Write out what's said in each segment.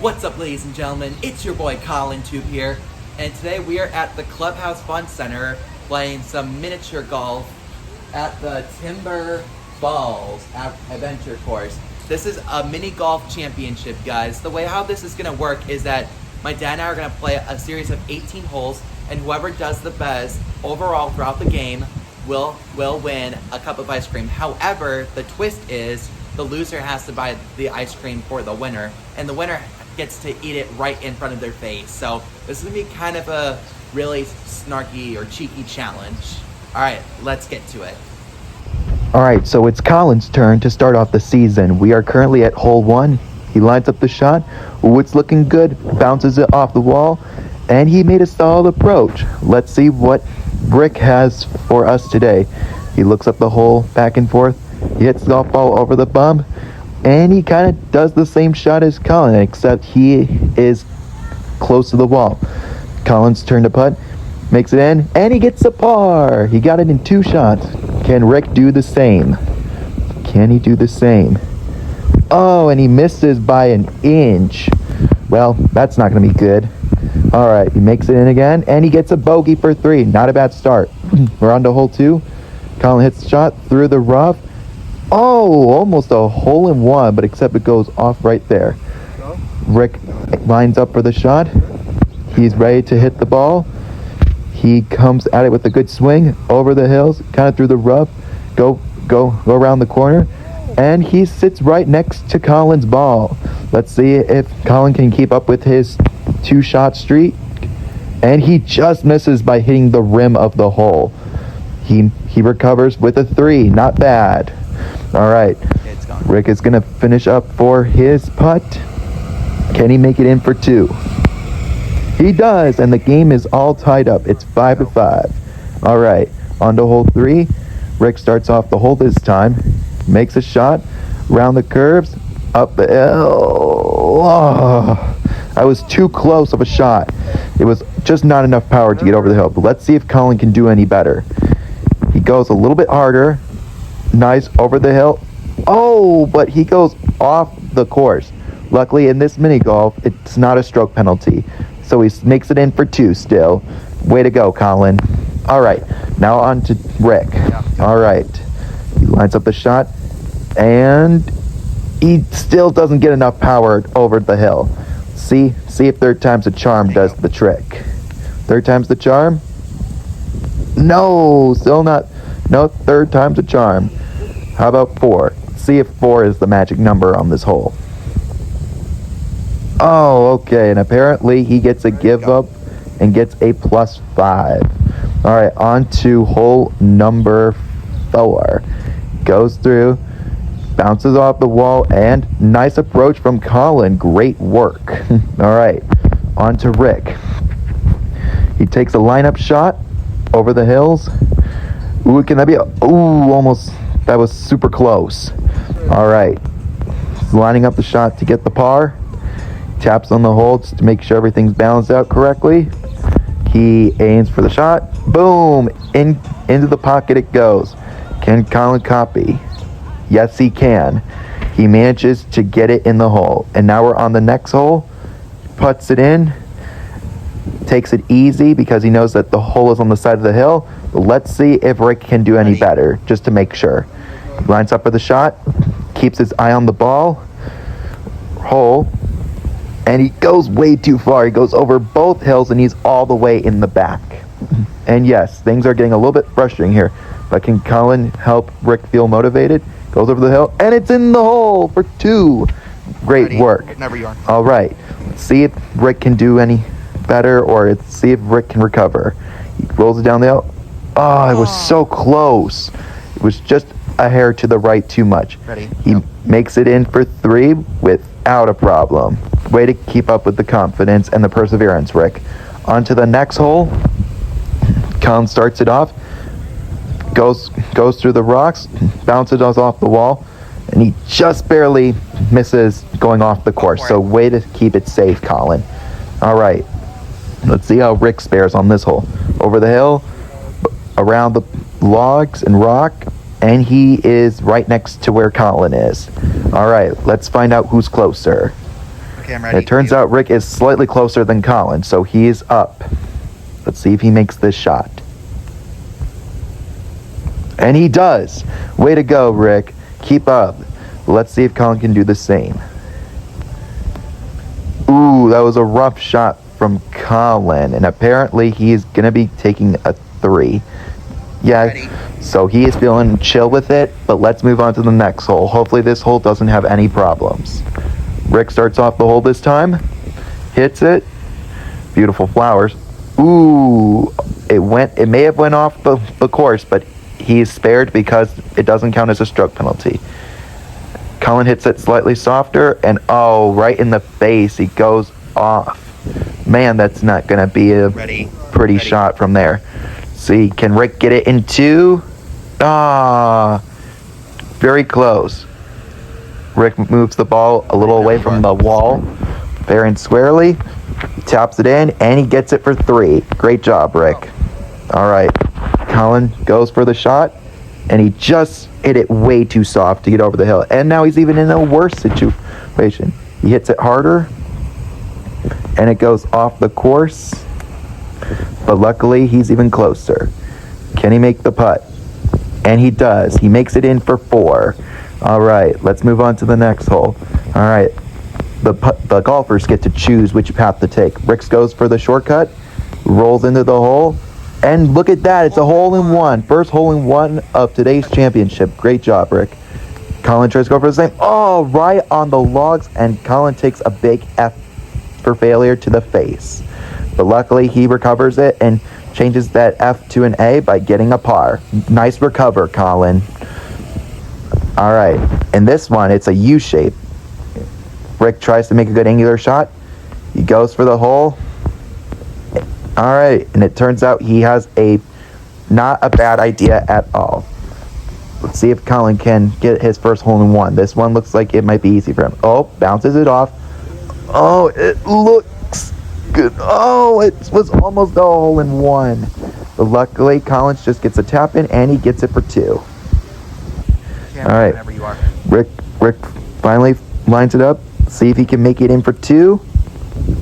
What's up, ladies and gentlemen? It's your boy Colin Tube here, and today we are at the Clubhouse Fun Center playing some miniature golf at the Timber Balls Adventure Course. This is a mini golf championship, guys. The way how this is gonna work is that my dad and I are gonna play a series of 18 holes, and whoever does the best overall throughout the game will win a cup of ice cream. However, the twist is the loser has to buy the ice cream for the winner, and the winner gets to eat it right in front of their face. So this is gonna be kind of a really snarky or cheeky challenge. All right, let's get to it. All right, so it's Colin's turn to start off the season. We are currently at hole 1. He lines up the shot. Ooh, it's looking good. Bounces it off the wall, and he made a solid approach. Let's see what Rick has for us today. He looks up the hole back and forth. He hits the golf ball over the bump, and he kind of does the same shot as Colin, except he is close to the wall. Colin's turn to putt, makes it in, and he gets a par. He got it in 2 shots. Can Rick do the same? Can he do the same? Oh, and he misses by an inch. Well, that's not going to be good. All right, he makes it in again, and he gets a bogey for 3. Not a bad start. We're on to hole 2. Colin hits the shot through the rough. Oh, almost a hole-in-one, but except it goes off right there. Rick lines up for the shot. He's ready to hit the ball. He comes at it with a good swing over the hills, kind of through the rough, go around the corner, and he sits right next to Colin's ball. Let's see if Colin can keep up with his 2-shot streak, and he just misses by hitting the rim of the hole. He recovers with a 3, not bad. All right, Rick is gonna finish up for his putt. Can he make it in for 2? He does, and the game is all tied up. It's 5-5. All right, on to hole 3. Rick starts off the hole this time, makes a shot, round the curves, up the hill. Oh, I was too close of a shot. It was just not enough power to get over the hill, but let's see if Colin can do any better. He goes a little bit harder. Nice over the hill. Oh, but he goes off the course. Luckily, in this mini golf, it's not a stroke penalty, so he makes it in for 2 still. Way to go, Colin. All right, now on to Rick. All right, he lines up the shot, and he still doesn't get enough power over the hill. See if third time's a charm does the trick. Third time's the charm? No, still not. No, third time's a charm. How about 4? See if 4 is the magic number on this hole. Oh, okay, and apparently he gets a give up and gets a +5. All right, on to hole number 4. Goes through, bounces off the wall, and nice approach from Colin. Great work. All right, on to Rick. He takes a lineup shot over the hills. Ooh, can that be almost, that was super close. All right, he's lining up the shot to get the par. Taps on the hole just to make sure everything's balanced out correctly. He aims for the shot. Boom, into the pocket it goes. Can Colin copy? Yes, he can. He manages to get it in the hole. And now we're on the next hole. Puts it in. Takes it easy because he knows that the hole is on the side of the hill. But let's see if Rick can do any better, just to make sure. He lines up for the shot. Keeps his eye on the ball. Hole. And he goes way too far. He goes over both hills, and he's all the way in the back. And yes, things are getting a little bit frustrating here. But can Colin help Rick feel motivated? Goes over the hill, and it's in the hole for 2. Great work. Never yarn. All right. Let's see if Rick can do any better, or let's see if Rick can recover. He rolls it down the hill. Oh, it was so close. It was just a hair to the right too much. Ready? He makes it in for 3 without a problem. Way to keep up with the confidence and the perseverance, Rick. On to the next hole. Colin starts it off. Goes through the rocks, bounces off the wall, and he just barely misses going off the course. So way to keep it safe, Colin. All right, let's see how Rick spares on this hole. Over the hill, around the logs and rock, and he is right next to where Colin is. All right, let's find out who's closer. Okay, I'm ready. It turns out Rick is slightly closer than Colin, so he is up. Let's see if he makes this shot. And he does. Way to go, Rick. Keep up. Let's see if Colin can do the same. Ooh, that was a rough shot from Colin, and apparently he's gonna be taking a 3. Yeah, Ready. so he is feeling chill with it, but let's move on to the next hole. Hopefully this hole doesn't have any problems. Rick starts off the hole this time, hits it. Beautiful flowers. Ooh, it may have went off the course, but he's spared because it doesn't count as a stroke penalty. Colin hits it slightly softer, and oh, right in the face, he goes off. Man, that's not gonna be a pretty shot from there. See, can Rick get it in 2? Ah, very close. Rick moves the ball a little away from the wall, fair and squarely. He taps it in, and he gets it for 3. Great job, Rick. All right, Colin goes for the shot, and he just hit it way too soft to get over the hill. And now he's even in a worse situation. He hits it harder, and it goes off the course. But luckily, he's even closer. Can he make the putt? And he does. He makes it in for 4. All right, let's move on to the next hole. All right, the golfers get to choose which path to take. Rick goes for the shortcut, rolls into the hole, and look at that. It's a hole-in-one. First hole-in-one of today's championship. Great job, Rick. Colin tries to go for the same. Oh, right on the logs, and Colin takes a big F for failure to the face. But luckily, he recovers it and changes that F to an A by getting a par. Nice recover, Colin. All right, in this one, it's a U shape. Rick tries to make a good angular shot. He goes for the hole. All right, and it turns out he has not a bad idea at all. Let's see if Colin can get his first hole-in-one. This one looks like it might be easy for him. Oh, bounces it off. Oh, it looks good. Oh, it was almost a hole-in-one. But luckily, Collins just gets a tap in, and he gets it for 2. All right, Rick finally lines it up. See if he can make it in for 2.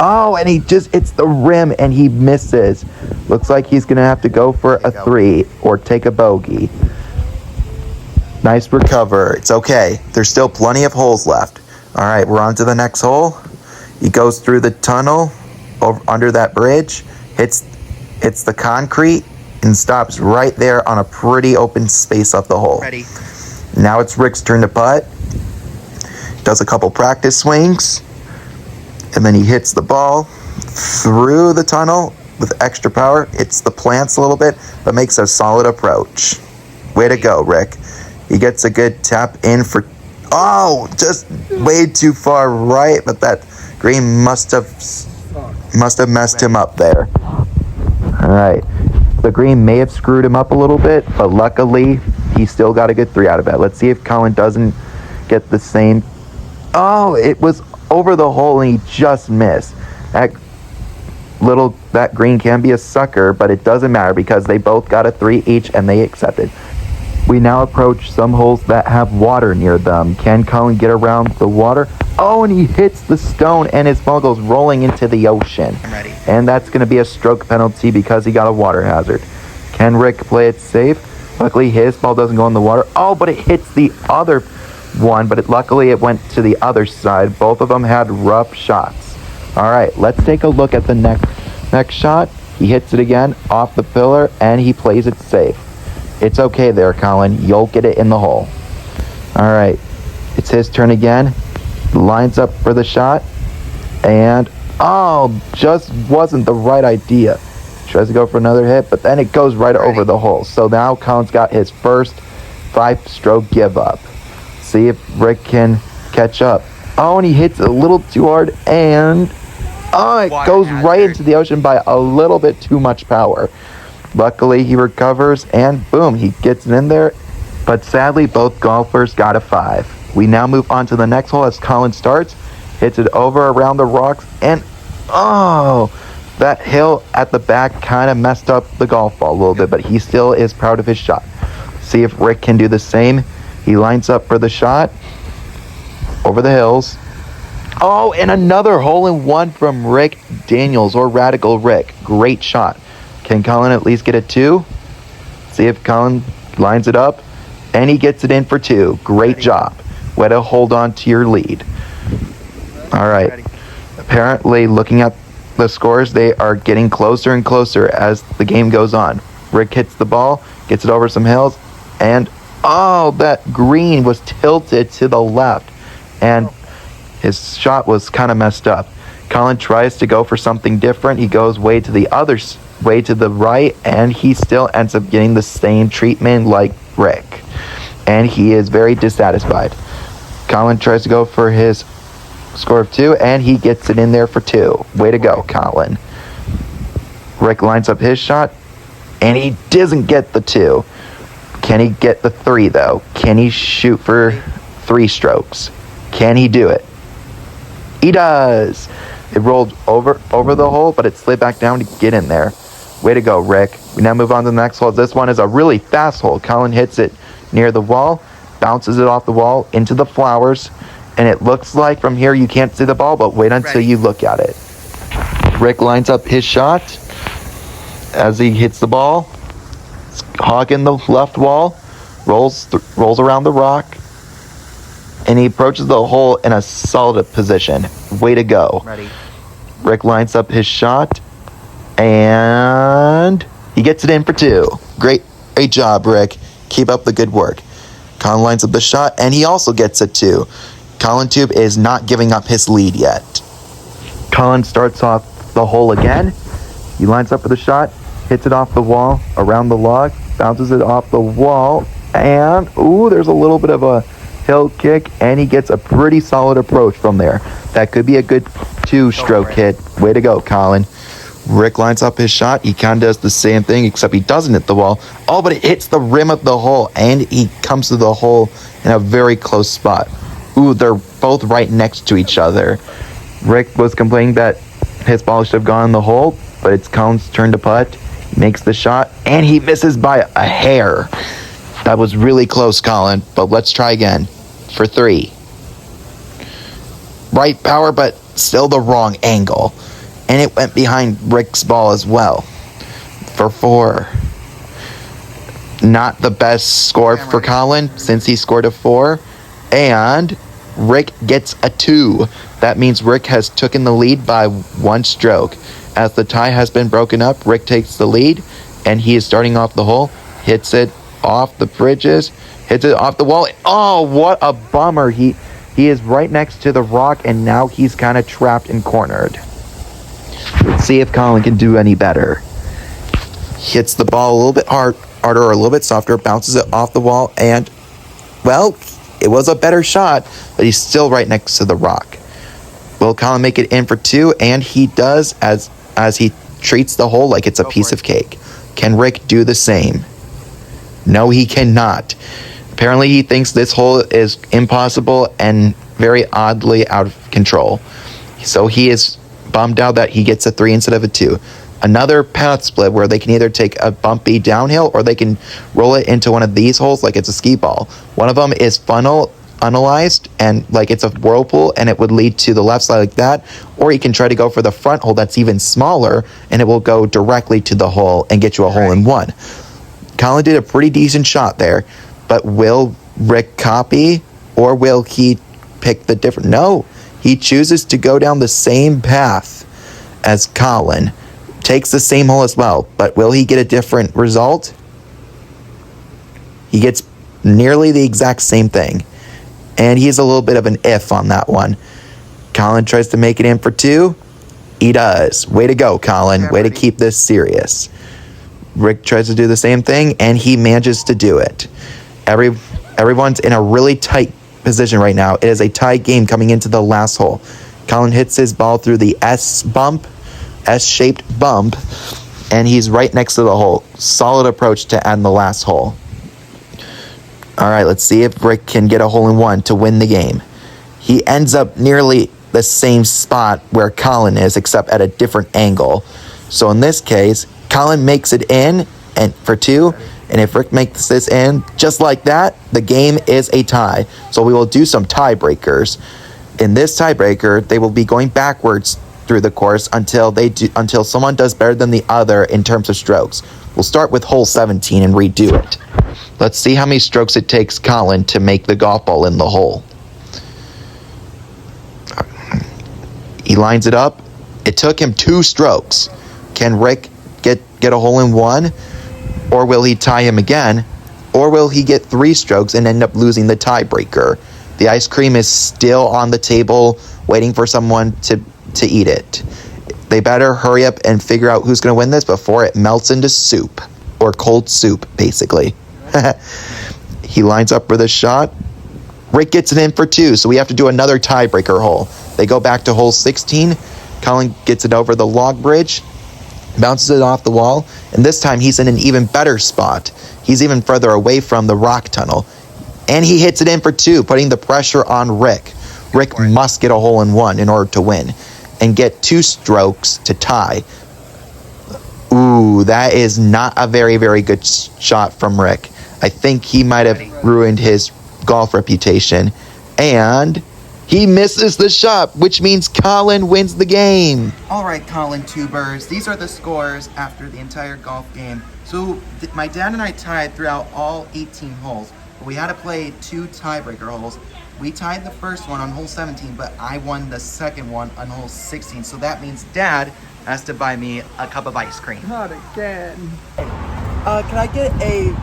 Oh, and he just hits the rim, and he misses. Looks like he's going to have to go for a 3 or take a bogey. Nice recover. It's okay. There's still plenty of holes left. All right, we're on to the next hole. He goes through the tunnel under that bridge, hits the concrete, and stops right there on a pretty open space of the hole. Ready. Now it's Rick's turn to putt. Does a couple practice swings, and then he hits the ball through the tunnel with extra power. Hits the plants a little bit, but makes a solid approach. Way to go, Rick. He gets a good tap in for, oh, just way too far right, but that green must have messed him up there. All right. The green may have screwed him up a little bit, but luckily he still got a good 3 out of it. Let's see if Colin doesn't get the same. Oh, it was over the hole and he just missed. That green can be a sucker, but it doesn't matter because they both got a 3 each and they accepted. We now approach some holes that have water near them. Can Colin get around the water? Oh, and he hits the stone and his ball goes rolling into the ocean. I'm ready. And that's going to be a stroke penalty because he got a water hazard. Can Rick play it safe? Luckily, his ball doesn't go in the water. Oh, but it hits the other one, but luckily it went to the other side. Both of them had rough shots. All right, let's take a look at the next shot. He hits it again off the pillar, and he plays it safe. It's okay there, Colin. You'll get it in the hole. All right, it's his turn again. Lines up for the shot, and oh, just wasn't the right idea. Tries to go for another hit, but then it goes right over the hole. So now Colin's got his first 5-stroke give up. See if Rick can catch up. Oh, and he hits a little too hard, and oh, it goes right into the ocean by a little bit too much power. Luckily, he recovers, and boom, he gets it in there. But sadly, both golfers got a 5. We now move on to the next hole as Colin starts, hits it over around the rocks, and oh, that hill at the back kind of messed up the golf ball a little bit, but he still is proud of his shot. See if Rick can do the same. He lines up for the shot over the hills, Oh, and another hole-in-one from Rick Daniels, or Radical Rick. Great shot. Can Colin at least get a 2? See if Colin lines it up. And he gets it in for 2. Great job. Way to hold on to your lead. All right. Apparently, looking at the scores, they are getting closer and closer as the game goes on. Rick hits the ball, gets it over some hills, and oh, that green was tilted to the left. And his shot was kind of messed up. Colin tries to go for something different. He goes way to the way to the right, and he still ends up getting the same treatment like Rick. And he is very dissatisfied. Colin tries to go for his score of 2, and he gets it in there for 2. Way to go, Colin. Rick lines up his shot, and he doesn't get the 2. Can he get the 3, though? Can he shoot for 3 strokes? Can he do it? He does! It rolled over the hole, but it slid back down to get in there. Way to go, Rick. We now move on to the next hole. This one is a really fast hole. Colin hits it near the wall, bounces it off the wall into the flowers, and it looks like from here you can't see the ball, but wait until you look at it. Rick lines up his shot as he hits the ball. Hogging the left wall, rolls around the rock, and he approaches the hole in a solid position. Way to go. Ready. Rick lines up his shot, and he gets it in for 2. Great job, Rick. Keep up the good work. Colin lines up the shot, and he also gets a 2. Colin Tube is not giving up his lead yet. Colin starts off the hole again. He lines up for the shot, hits it off the wall, around the log, bounces it off the wall, and ooh, there's a little bit of a hill kick, and he gets a pretty solid approach from there. That could be a good 2-stroke hit. Way to go, Colin. Rick lines up his shot. He kind of does the same thing, except he doesn't hit the wall. Oh, but it hits the rim of the hole, and he comes to the hole in a very close spot. Ooh, they're both right next to each other. Rick was complaining that his ball should have gone in the hole, but it's Colin's turn to putt. He makes the shot, and he misses by a hair. That was really close, Colin, but let's try again. For 3. Right power, but still the wrong angle. And it went behind Rick's ball as well. For 4. Not the best score for Colin, since he scored a 4. And Rick gets a 2. That means Rick has taken the lead by 1 stroke. As the tie has been broken up, Rick takes the lead, and he is starting off the hole, hits it off the bridges, hits it off the wall. Oh, what a bummer. He is right next to the rock, and now he's kind of trapped and cornered. Let's see if Colin can do any better. Hits the ball a little bit harder or a little bit softer, bounces it off the wall, and, well, it was a better shot, but he's still right next to the rock. Will Colin make it in for 2? And he does, as he treats the hole like it's a piece of cake. Can Rick do the same? No, he cannot. Apparently, he thinks this hole is impossible and very oddly out of control. So he is bummed out that he gets a 3 instead of a 2. Another path split where they can either take a bumpy downhill or they can roll it into one of these holes like it's a skee ball. One of them is funnelized and like it's a whirlpool, and it would lead to the left side like that. Or you can try to go for the front hole that's even smaller, and it will go directly to the hole and get you a hole-in-one. Colin did a pretty decent shot there, but will Rick copy, or will he pick the different? No, he chooses to go down the same path as Colin. Takes the same hole as well, but will he get a different result? He gets nearly the exact same thing, and he's a little bit of an if on that one. Colin tries to make it in for 2. He does. Way to go, Colin. Way to keep this serious. Rick tries to do the same thing, and he manages to do it. Everyone's in a really tight position right now. It is a tight game coming into the last hole. Colin hits his ball through the S-shaped bump, and he's right next to the hole. Solid approach to end the last hole. All right, let's see if Rick can get a hole-in-one to win the game. He ends up nearly the same spot where Colin is, except at a different angle. So in this case, Colin makes it in and for 2, and if Rick makes this in just like that, the game is a tie. So we will do some tiebreakers. In this tiebreaker, they will be going backwards through the course until someone does better than the other in terms of strokes. We'll start with hole 17 and redo it. Let's see how many strokes it takes Colin to make the golf ball in the hole. He lines it up. It took him 2 strokes. Can Rick get a hole in one? Or will he tie him again? Or will he get 3 strokes and end up losing the tiebreaker? The ice cream is still on the table, waiting for someone to eat it. They better hurry up and figure out who's going to win this before it melts into soup. Or cold soup, basically. He lines up for the shot. Rick gets it in for 2, so we have to do another tiebreaker hole. They go back to hole 16. Colin gets it over the log bridge, bounces it off the wall, and this time he's in an even better spot. He's even further away from the rock tunnel. And he hits it in for 2, putting the pressure on Rick. Rick must get a hole in one in order to win and get 2 strokes to tie. Ooh, that is not a very, very good shot from Rick. I think he might have ruined his golf reputation. And he misses the shot, which means Colin wins the game. All right, Colin Tubers, these are the scores after the entire golf game. So my dad and I tied throughout all 18 holes, but we had to play 2 tiebreaker holes. We tied the first one on hole 17, but I won the second one on hole 16. So that means Dad has to buy me a cup of ice cream. Not again. Can I get a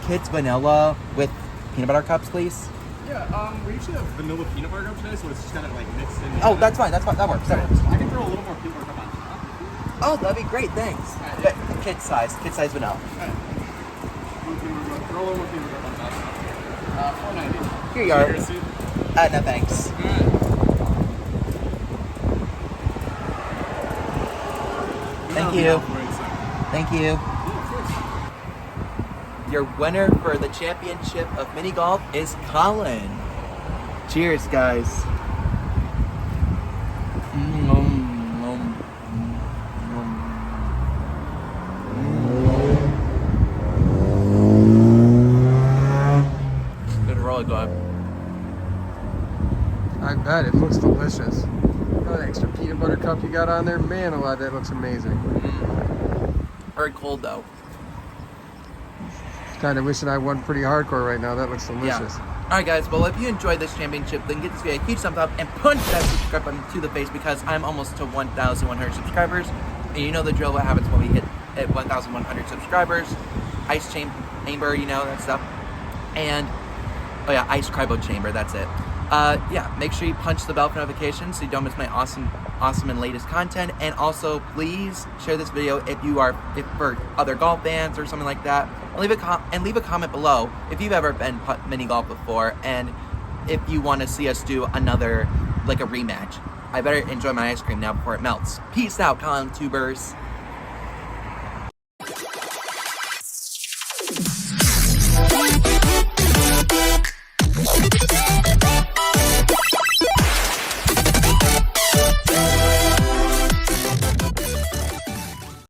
Kids Vanilla with peanut butter cups, please? Yeah, we usually have vanilla peanut butter cups today, so it's just kind of like mixed in. Oh, that's fine. That works. That works. I can throw a little more peanut butter cup on top. Oh, that'd be great. Thanks. Yeah. Kid size vanilla. Throw a little more peanut butter cup on top. $4.90. Here you are. Here's it. No thanks. Thank you. Thank you. Your winner for the championship of mini golf is Colin. Cheers, guys. Good roll, go ahead. I bet it looks delicious. Oh, that extra peanut butter cup you got on there, man, alive, that looks amazing. Very cold though. Kind of wishing I won pretty hardcore right now. That looks delicious. Alright guys, well if you enjoyed this championship, then give this video a huge thumbs up and punch that subscribe button to the face because I'm almost to 1,100 subscribers. And you know the drill, what happens when we hit at 1,100 subscribers. Ice chamber, you know, that stuff. And, oh yeah, ice cryo chamber, that's it. Yeah, make sure you punch the bell for notifications so you don't miss my awesome and latest content. And also, please share this video if for other golf fans or something like that. And leave a comment below if you've ever been mini golf before, and if you want to see us do another, like a rematch. I better enjoy my ice cream now before it melts. Peace out, Colin Tubers.